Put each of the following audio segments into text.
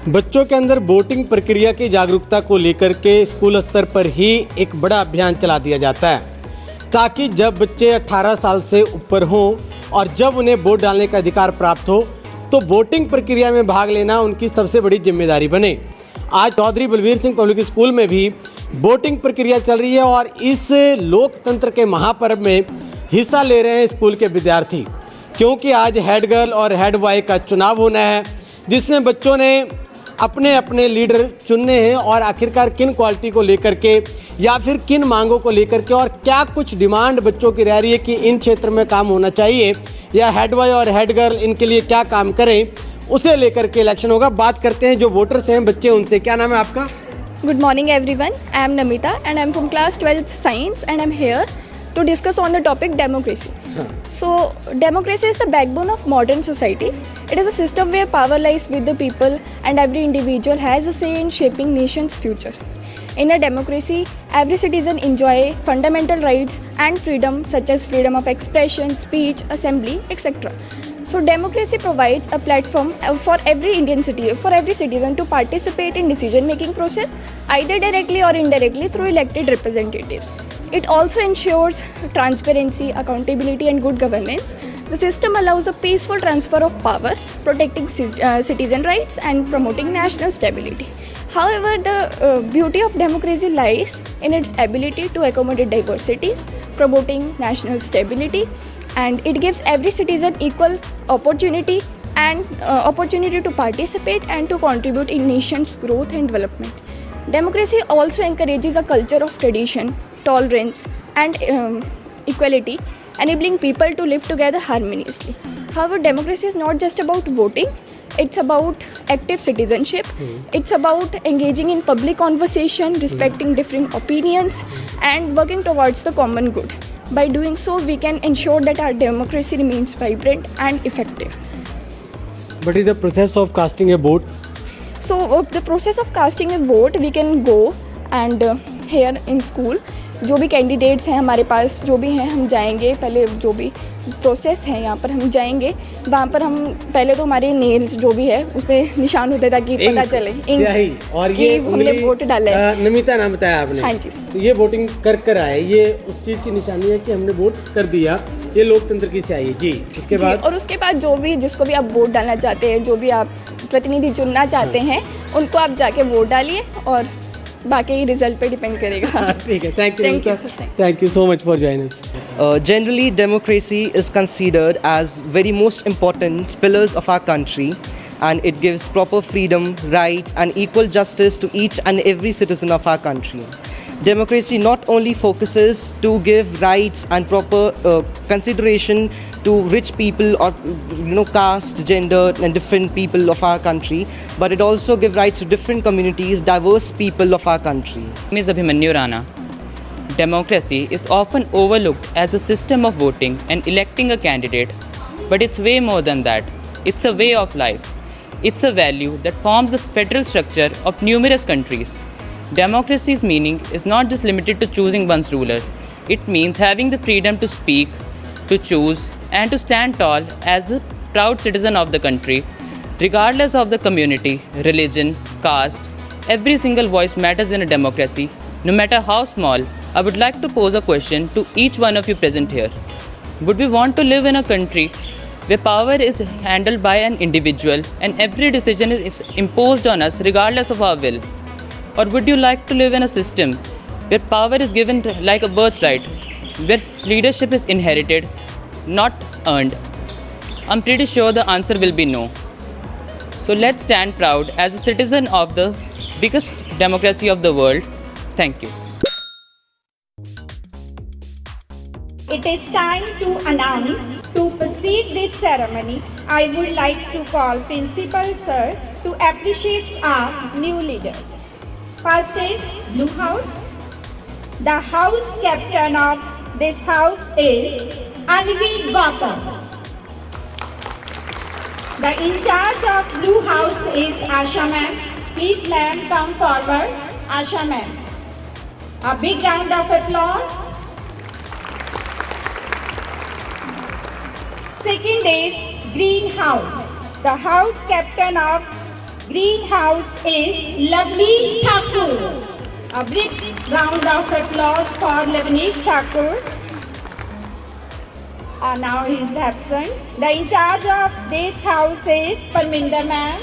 बच्चों के अंदर वोटिंग प्रक्रिया की जागरूकता को लेकर के स्कूल स्तर पर ही एक बड़ा अभियान चला दिया जाता है ताकि जब बच्चे 18 साल से ऊपर हों और जब उन्हें वोट डालने का अधिकार प्राप्त हो तो वोटिंग प्रक्रिया में भाग लेना उनकी सबसे बड़ी जिम्मेदारी बने। आज चौधरी बलवीर सिंह पब्लिक स्कूल में भी वोटिंग प्रक्रिया चल रही है और इस लोकतंत्र के महापर्व में हिस्सा ले रहे हैं स्कूल के विद्यार्थी, क्योंकि आज हेड गर्ल और हेड बॉय का चुनाव होना है जिसमें बच्चों ने अपने अपने लीडर चुनने हैं और आखिरकार किन क्वालिटी को लेकर के या फिर किन मांगों को लेकर के और क्या कुछ डिमांड बच्चों की रह रही है कि इन क्षेत्र में काम होना चाहिए या हेड बॉय और हेड गर्ल इनके लिए क्या काम करें, उसे लेकर के इलेक्शन होगा। बात करते हैं जो वोटर्स हैं बच्चे उनसे। क्या नाम है आपका? Good morning everyone. I am Namita and I am from class 12th science and I am here to discuss on the topic democracy. So democracy is the backbone of modern society. It is a system where power lies with the people and every individual has a say in shaping nation's future. In a democracy, every citizen enjoy fundamental rights and freedom such as freedom of expression, speech, assembly, etc. So democracy provides a platform for every citizen to participate in decision-making process either directly or indirectly through elected representatives. It also ensures transparency, accountability and good governance. The system allows a peaceful transfer of power, protecting citizen rights and promoting national stability. However, the beauty of democracy lies in its ability to accommodate diversities, promoting national stability, and it gives every citizen equal opportunity to participate and to contribute in nation's growth and development. Democracy also encourages a culture of tradition, tolerance and equality, enabling people to live together harmoniously. However, democracy is not just about voting, it's about active citizenship. It's about engaging in public conversation, respecting differing opinions and working towards the common good. By doing so, we can ensure that our democracy remains vibrant and effective. What is the process of casting a vote? So, the process of casting a vote, we can go and here in school, जो भी candidates हैं हमारे पास जो भी हैं हम जाएंगे, पहले जो भी प्रोसेस है यहाँ पर हम जाएंगे, वहाँ पर हम पहले तो हमारे नेल्स जो भी है उस पर निशान होते ताकि पता चले और ये हमने वोट डाला है। नमिता नाम बताया आपने? हाँ जी। तो ये वोटिंग कर आए, ये उस चीज़ की निशानी है कि हमने वोट कर दिया, ये लोकतंत्र की स्याही जी। उसके बाद और उसके बाद जो भी जिसको भी आप वोट डालना चाहते हैं, जो भी आप प्रतिनिधि चुनना चाहते हैं, उनको आप जाके वोट डालिए और बाकी रिजल्ट पे डिपेंड करेगा। ठीक है, thank you so much for joining us. Generally, democracy is considered as very most important pillars of our country, and it gives proper freedom, rights, and equal justice to each and every citizen of our country. Democracy not only focuses to give rights and proper consideration to rich people or caste, gender, and different people of our country, but it also gives rights to different communities, diverse people of our country. My name is Abhimanyu Rana. Democracy is often overlooked as a system of voting and electing a candidate, but it's way more than that. It's a way of life. It's a value that forms the federal structure of numerous countries. Democracy's meaning is not just limited to choosing one's ruler. It means having the freedom to speak, to choose, and to stand tall as the proud citizen of the country. Regardless of the community, religion, caste, every single voice matters in a democracy, no matter how small. I would like to pose a question to each one of you present here. Would we want to live in a country where power is handled by an individual and every decision is imposed on us regardless of our will? Or would you like to live in a system where power is given like a birthright, where leadership is inherited, not earned? I'm pretty sure the answer will be no. So let's stand proud as a citizen of the biggest democracy of the world. Thank you. It is time to announce. To proceed this ceremony, I would like to call Principal Sir to appreciate our new leaders. First is Blue House. The house captain of this house is Anvi Gautam. The in charge of Blue House is Asha ma'am. Please ma'am come forward. Asha ma'am. A big round of applause. Second is Green House. The house captain of Green house is Lavnish Thakur. A big round of applause for Lavnish Thakur. Now he is absent. The in charge of this house is Parminder ma'am.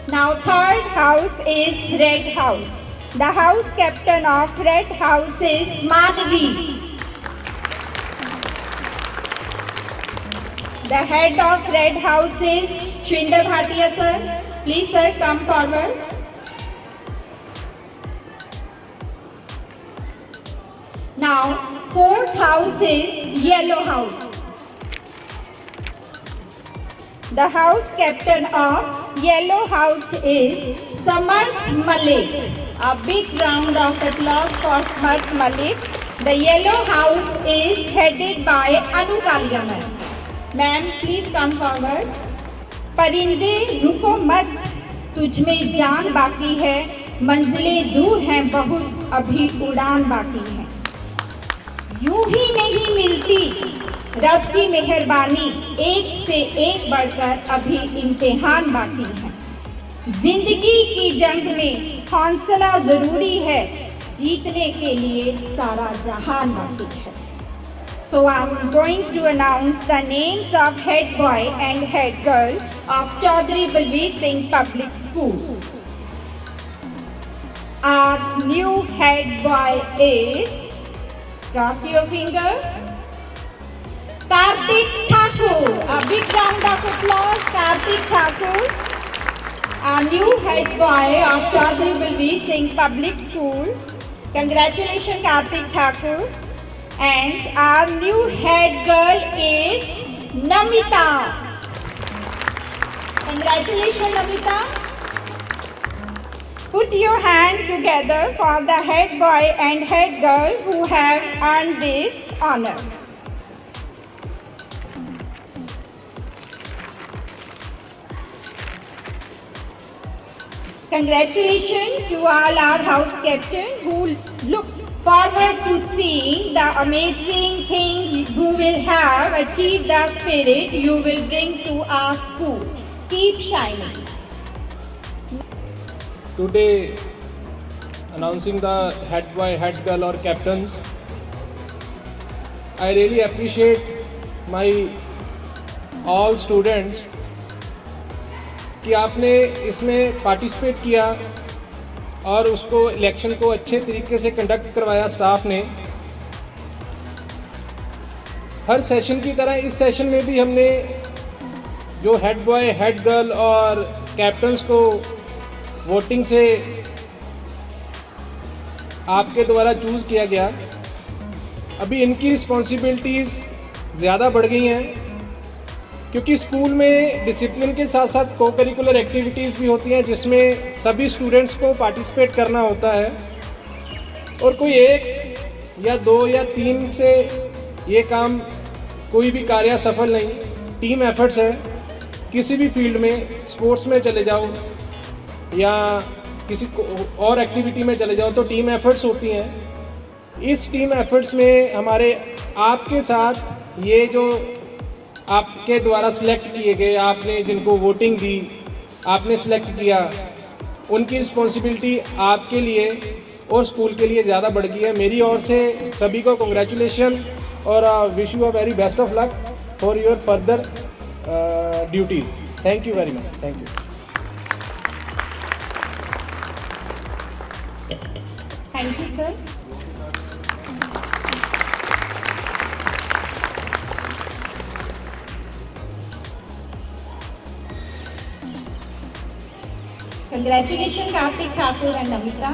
Now third house is Red House. The house captain of Red House is Madhavi. The head of Red House is Shwinder Bhatia sir. Please sir come forward. Now fourth house is Yellow House. The house captain of Yellow House is Samarth Malik. A big round of applause for Samarth Malik. The Yellow House is headed by Anu Kalia ma'am. Ma'am, please come forward. परिंदे रुको मत, तुझमें जान बाकी है, मंजिलें दूर हैं बहुत, अभी उड़ान बाकी है। यूं ही नहीं मिलती रब की मेहरबानी, एक से एक बढ़कर अभी इम्तिहान बाकी है। जिंदगी की जंग में हौसला जरूरी है, जीतने के लिए सारा जहान बाकी है। So I'm going to announce the names of head boy and head girl of Chaudhary Balveer Singh Public School. Our new head boy is, cross your finger, Kartik Thakur. A big round of applause, Kartik Thakur. Our new head boy of Chaudhary Balveer Singh Public School. Congratulations, Kartik Thakur. And our new head girl is Namita. Congratulations, Namita. Put your hand together for the head boy and head girl who have earned this honor. Congratulations to all our house captain who look forward to seeing the amazing things you will have achieved, the spirit you will bring to our school. Keep shining. Today, announcing the head boy, head girl or captains, I really appreciate my all students कि आपने इसमें participate किया और उसको election को अच्छे तरीके से कंडक्ट करवाया स्टाफ ने। हर सेशन की तरह इस सेशन में भी हमने जो हेड बॉय, हेड गर्ल और कैप्टन्स को वोटिंग से आपके द्वारा चूज़ किया गया। अभी इनकी रिस्पॉन्सिबिलिटीज़ ज़्यादा बढ़ गई हैं क्योंकि स्कूल में डिसिप्लिन के साथ साथ को करिकुलर एक्टिविटीज़ भी होती हैं जिसमें सभी स्टूडेंट्स को पार्टिसिपेट करना होता है और कोई एक या दो या तीन से ये काम कोई भी कार्य सफल नहीं, टीम एफर्ट्स है। किसी भी फील्ड में, स्पोर्ट्स में चले जाओ या किसी और एक्टिविटी में चले जाओ तो टीम एफर्ट्स होती हैं। इस टीम एफर्ट्स में हमारे आपके साथ ये जो आपके द्वारा सिलेक्ट किए गए, आपने जिनको वोटिंग दी, आपने सिलेक्ट किया, उनकी रिस्पॉन्सिबिलिटी आपके लिए और स्कूल के लिए ज़्यादा बढ़ गई है। मेरी ओर से सभी को कांग्रेचुलेशन और wish you a very best of luck for your further duties. Thank you very much. Thank you. Thank you, sir. Congratulations, Kartik Thakur and Namita.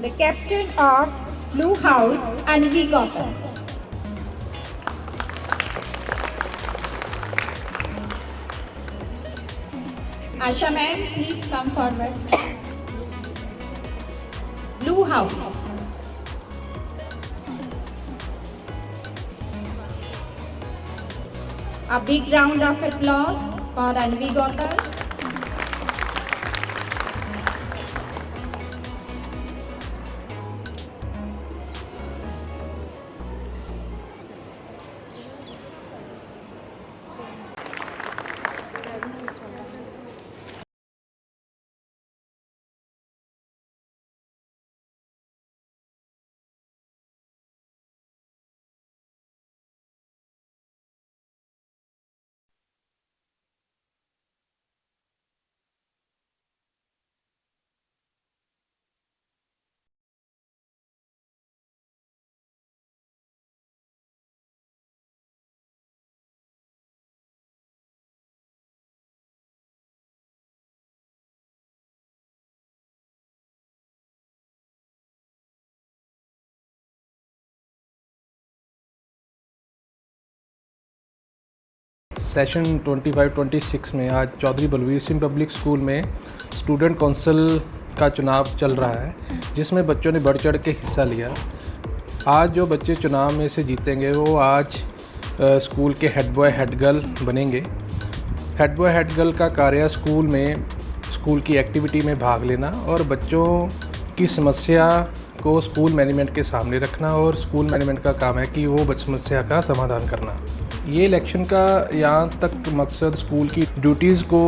The captain of Blue House, Anvi Gautam. Asha ma'am, please come forward. Blue House. A big round of applause for Anvi Gautam. Session 25-26 में आज Chaudhary Balvir Singh public school में student council का चुनाव चल रहा है, जिसमें बच्चों ने बढ़ चढ़ के हिस्सा लिया। आज जो बच्चे चुनाव में से जीतेंगे वो आज स्कूल के हेड बॉय हेड गर्ल बनेंगे। हेड बॉय हेड गर्ल का कार्य स्कूल में स्कूल की एक्टिविटी में भाग लेना और बच्चों की समस्या को स्कूल मैनेजमेंट के सामने रखना, और स्कूल मैनेजमेंट का काम है कि वो समस्या का समाधान करना। ये इलेक्शन का यहाँ तक मकसद स्कूल की ड्यूटीज़ को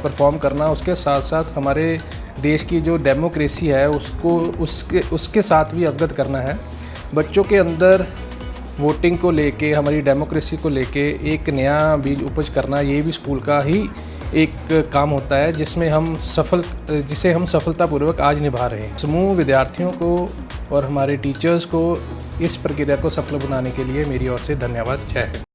परफॉर्म करना, उसके साथ साथ हमारे देश की जो डेमोक्रेसी है उसके साथ भी अवगत करना है। बच्चों के अंदर वोटिंग को लेके, हमारी डेमोक्रेसी को लेके एक नया बीज उपज करना, ये भी स्कूल का ही एक काम होता है, जिसे हम सफलतापूर्वक आज निभा रहे हैं। समूह विद्यार्थियों को और हमारे टीचर्स को इस प्रक्रिया को सफल बनाने के लिए मेरी ओर से धन्यवाद। जय हिंद।